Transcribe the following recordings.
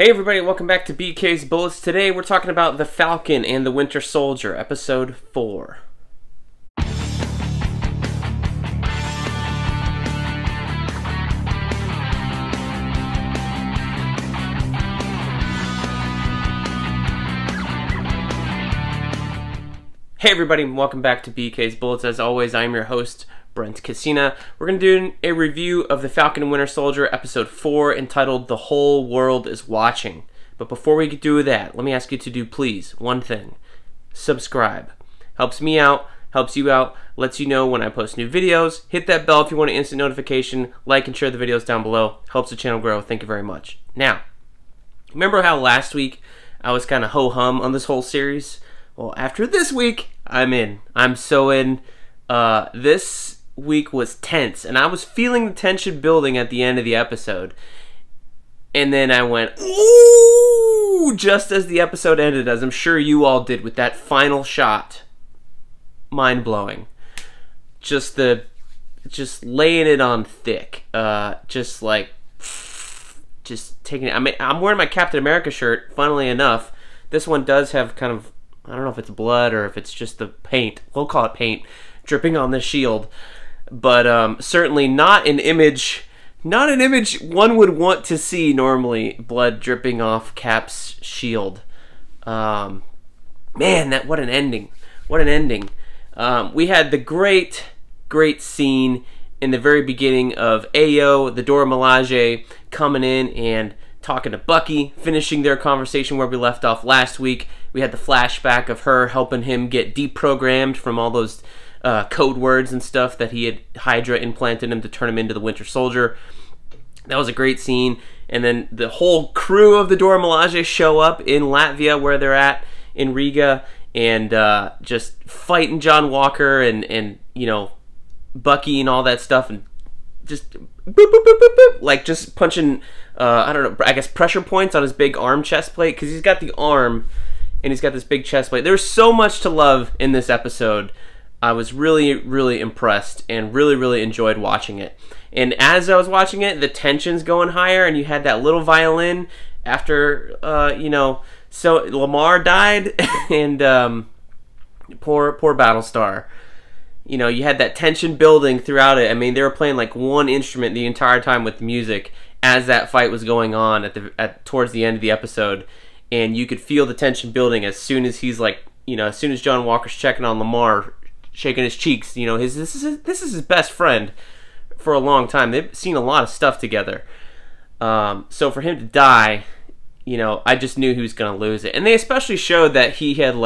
Hey everybody, welcome back to BK's Bullets. Today we're talking about The Falcon and the Winter Soldier, Episode 4. Hey everybody, welcome back to BK's Bullets. As always, I'm your host, Brent. We're going to do a review of The Falcon and Winter Soldier, Episode 4, entitled The Whole World is Watching. But before we do that, let me ask you to do, please, one thing. Subscribe. Helps me out, helps you out, lets you know when I post new videos. Hit that bell if you want an instant notification. Like and share the videos down below. Helps the channel grow. Thank you very much. Now, remember how last week I was kind of ho-hum on this whole series? Well, after this week, I'm in. I'm so in. This week was tense, and I was feeling the tension building at the end of the episode. And then I went, ooh, just as the episode ended, as I'm sure you all did with that final shot. Mind-blowing. Just laying it on thick. Just taking it. I mean, I'm wearing my Captain America shirt, funnily enough. This one does have kind of, I don't know if it's blood or if it's just the paint. We'll call it paint dripping on the shield. But certainly not an image one would want to see normally, blood dripping off Cap's shield. Man, what an ending. What an ending. We had the great scene in the very beginning of Ayo, the Dora Milaje, coming in and talking to Bucky, finishing their conversation where we left off last week. We had the flashback of her helping him get deprogrammed from all those code words and stuff that he had Hydra implanted him to turn him into the Winter Soldier. That was a great scene. And then the whole crew of the Dora Milaje show up in Latvia, where they're at in Riga, and just fighting John Walker and you know, Bucky and all that stuff, and just boop, boop, boop, boop, boop, like just punching I don't know, I guess pressure points on his big arm chest plate, because he's got the arm and he's got this big chest plate. There's so much to love in this episode. I was really impressed and really enjoyed watching it. And as I was watching it, the tension's going higher, and you had that little violin after, you know, so Lamar died, and poor Battlestar. You know, you had that tension building throughout it. I mean, they were playing like one instrument the entire time with music as that fight was going on towards the end of the episode, and you could feel the tension building as soon as he's like, you know, as soon as John Walker's checking on Lamar, shaking his cheeks. You know, this is his best friend for a long time. They've seen a lot of stuff together. So for him to die, you know, I just knew he was going to lose it. And they especially showed that he had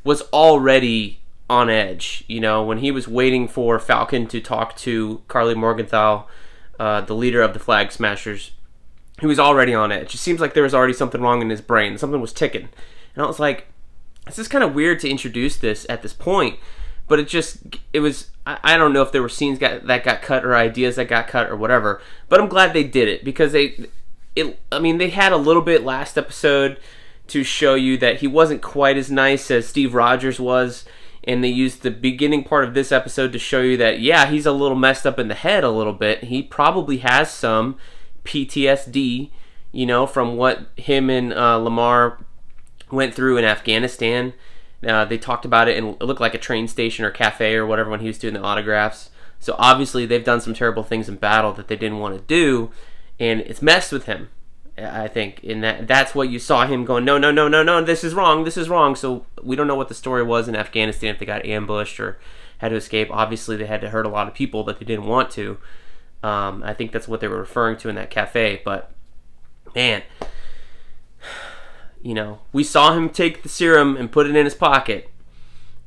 was already on edge. You know, when he was waiting for Falcon to talk to Carly Morgenthau, the leader of the Flag Smashers, he was already on edge. It seems like there was already something wrong in his brain. Something was ticking. And I was like, this is kind of weird to introduce this at this point. But it was, I don't know if there were scenes that got cut or ideas that got cut or whatever. But I'm glad they did it, because I mean, they had a little bit last episode to show you that he wasn't quite as nice as Steve Rogers was. And they used the beginning part of this episode to show you that, yeah, he's a little messed up in the head a little bit. He probably has some PTSD, you know, from what him and Lamar went through in Afghanistan. They talked about it, and it looked like a train station or cafe or whatever when he was doing the autographs. So obviously they've done some terrible things in battle that they didn't want to do, and it's messed with him, I think. And that's what you saw him going, no, this is wrong. So we don't know what the story was in Afghanistan, if they got ambushed or had to escape. Obviously they had to hurt a lot of people that they didn't want to. I think that's what they were referring to in that cafe. But man, you know, we saw him take the serum and put it in his pocket,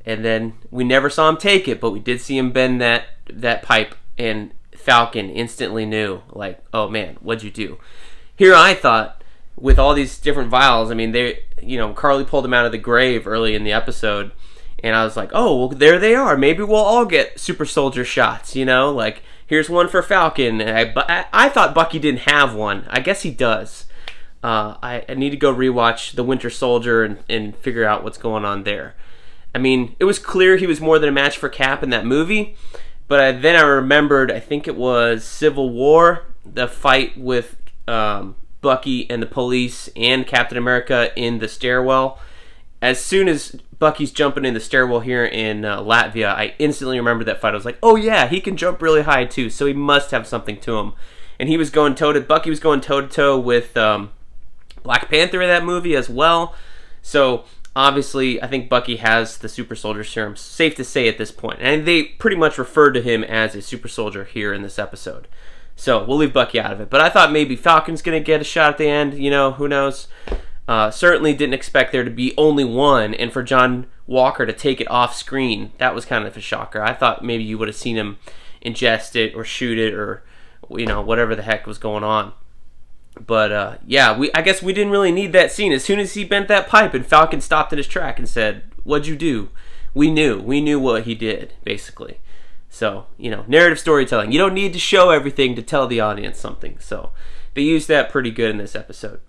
and then we never saw him take it, but we did see him bend that pipe, and Falcon instantly knew, like, oh man, what'd you do? Here I thought, with all these different vials, I mean, you know, Carly pulled him out of the grave early in the episode, and I was like, oh, well, there they are. Maybe we'll all get super soldier shots, you know, like, here's one for Falcon. I thought Bucky didn't have one. I guess he does. I need to go rewatch The Winter Soldier and figure out what's going on there. I mean, it was clear he was more than a match for Cap in that movie, but then I remembered, I think it was Civil War, the fight with Bucky and the police and Captain America in the stairwell. As soon as Bucky's jumping in the stairwell here in Latvia, I instantly remembered that fight. I was like, oh yeah, he can jump really high too, so he must have something to him. And he was going Bucky was going toe-to-toe with Black Panther in that movie as well. So obviously, I think Bucky has the super soldier serum, safe to say at this point. And they pretty much referred to him as a super soldier here in this episode. So we'll leave Bucky out of it. But I thought maybe Falcon's going to get a shot at the end. You know, who knows? Certainly didn't expect there to be only one, and for John Walker to take it off screen, that was kind of a shocker. I thought maybe you would have seen him ingest it or shoot it or, you know, whatever the heck was going on. But yeah, I guess we didn't really need that scene. As soon as he bent that pipe and Falcon stopped in his track and said, "What'd you do?" We knew what he did, basically. So, you know, narrative storytelling. You don't need to show everything to tell the audience something. So they used that pretty good in this episode.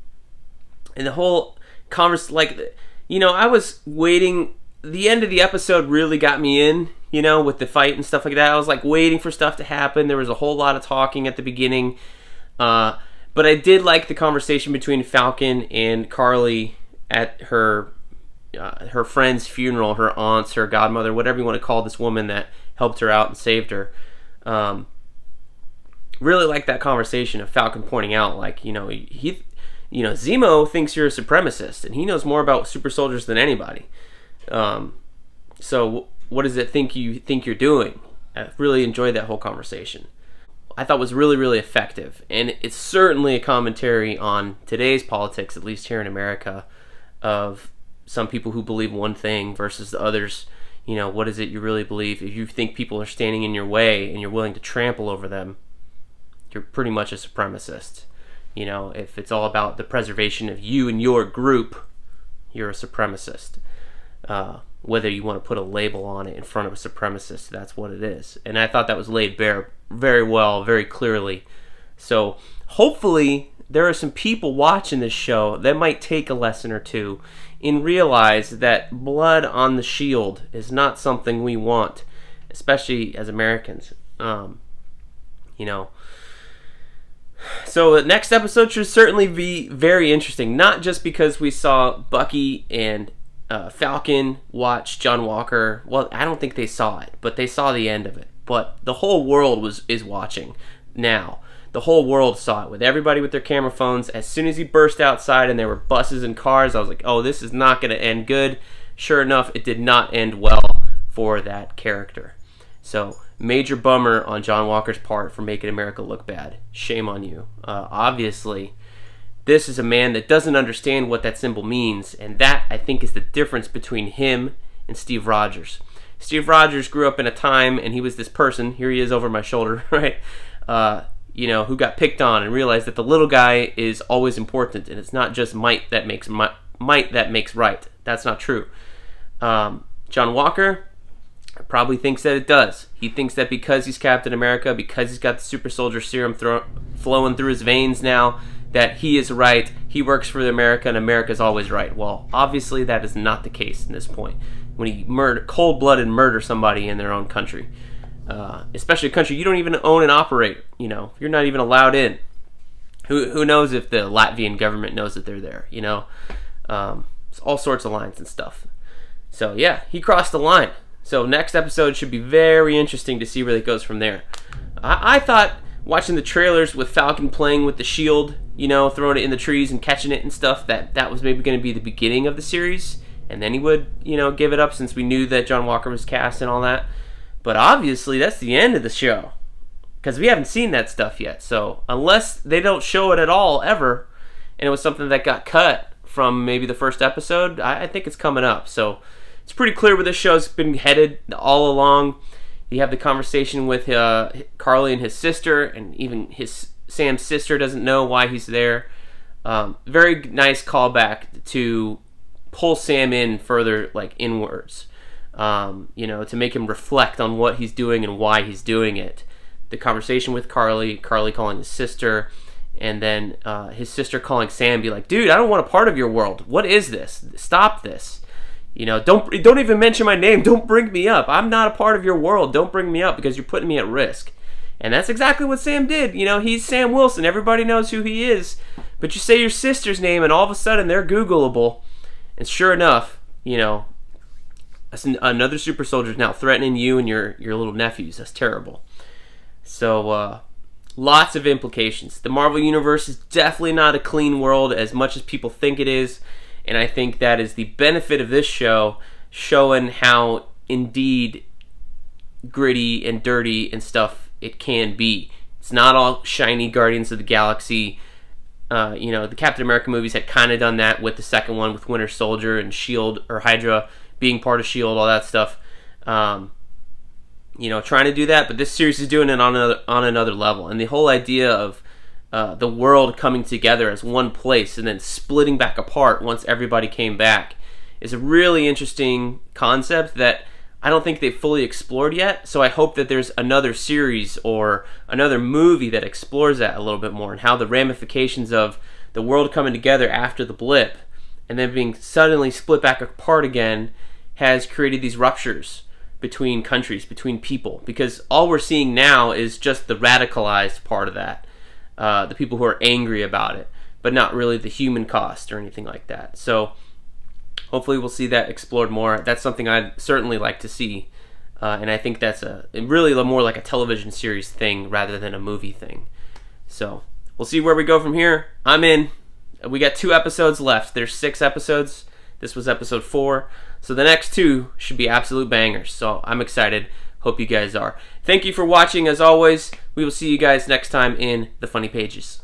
And the whole conversation, like, you know, I was waiting. The end of the episode really got me in, you know, with the fight and stuff like that. I was like waiting for stuff to happen. There was a whole lot of talking at the beginning. But I did like the conversation between Falcon and Carly at her friend's funeral, her aunt's, her godmother, whatever you want to call this woman that helped her out and saved her. Really like that conversation of Falcon pointing out, like, you know, Zemo thinks you're a supremacist, and he knows more about super soldiers than anybody. So what does it think you're doing? I really enjoyed that whole conversation. I thought was really, really effective, and it's certainly a commentary on today's politics, at least here in America, of some people who believe one thing versus the others. You know, what is it you really believe? If you think people are standing in your way and you're willing to trample over them, you're pretty much a supremacist. You know, if it's all about the preservation of you and your group, you're a supremacist. Whether you want to put a label on it in front of a supremacist, that's what it is. And I thought that was laid bare very well, very clearly. So hopefully there are some people watching this show that might take a lesson or two and realize that blood on the shield is not something we want, especially as Americans. You know. So the next episode should certainly be very interesting, not just because we saw Bucky and Falcon watch John Walker. Well, I don't think they saw it, but they saw the end of it. But the whole world is watching now. The whole world saw it, with everybody with their camera phones. As soon as he burst outside and there were buses and cars, I was like, oh, this is not going to end good. Sure enough, it did not end well for that character. So major bummer on John Walker's part for making America look bad. Shame on you. Obviously, this is a man that doesn't understand what that symbol means, and that, I think, is the difference between him and Steve Rogers. Steve Rogers grew up in a time, and he was this person, here he is over my shoulder, right, you know, who got picked on and realized that the little guy is always important, and it's not just might that makes right. That's not true. John Walker probably thinks that it does. He thinks that because he's Captain America, because he's got the super soldier serum flowing through his veins now, that he is right, he works for America, and America's always right. Well, obviously that is not the case in this point. When you cold-blooded murder somebody in their own country, especially a country you don't even own and operate, you know, you're not even allowed in. Who knows if the Latvian government knows that they're there, you know? It's all sorts of lines and stuff. So yeah, he crossed the line. So next episode should be very interesting to see where it goes from there. I thought watching the trailers with Falcon playing with the shield, you know, throwing it in the trees and catching it and stuff, that was maybe going to be the beginning of the series, and then he would, you know, give it up since we knew that John Walker was cast and all that. But obviously that's the end of the show, because we haven't seen that stuff yet. So unless they don't show it at all ever, and it was something that got cut from maybe the first episode, I think it's coming up. So it's pretty clear where this show's been headed all along. You have the conversation with Carly and his sister, and even Sam's sister doesn't know why he's there. Very nice callback to pull Sam in further, like inwards, you know, to make him reflect on what he's doing and why he's doing it. The conversation with Carly calling his sister, and then his sister calling Sam, be like, dude, I don't want a part of your world. What is this? Stop this. You know, don't even mention my name. Don't bring me up. I'm not a part of your world. Don't bring me up because you're putting me at risk. And that's exactly what Sam did. You know, he's Sam Wilson. Everybody knows who he is. But you say your sister's name, and all of a sudden they're Googleable. And sure enough, you know, another super soldier is now threatening you and your little nephews. That's terrible. So, lots of implications. The Marvel Universe is definitely not a clean world as much as people think it is. And I think that is the benefit of this show, showing how indeed gritty and dirty and stuff it can be. It's not all shiny Guardians of the Galaxy. You know, the Captain America movies had kind of done that with the second one with Winter Soldier and S.H.I.E.L.D. or Hydra being part of S.H.I.E.L.D., all that stuff. You know, trying to do that, but this series is doing it on another level. And the whole idea of the world coming together as one place and then splitting back apart once everybody came back is a really interesting concept that I don't think they've fully explored yet. So I hope that there's another series or another movie that explores that a little bit more, and how the ramifications of the world coming together after the blip and then being suddenly split back apart again has created these ruptures between countries, between people. Because all we're seeing now is just the radicalized part of that. The people who are angry about it, but not really the human cost or anything like that. So hopefully we'll see that explored more. That's something I'd certainly like to see. And I think that's really more like a television series thing rather than a movie thing. So we'll see where we go from here. I'm in. We got 2 episodes left. There's 6 episodes. This was episode 4. So the next 2 should be absolute bangers. So I'm excited. Hope you guys are. Thank you for watching as always. We will see you guys next time in the Funny Pages.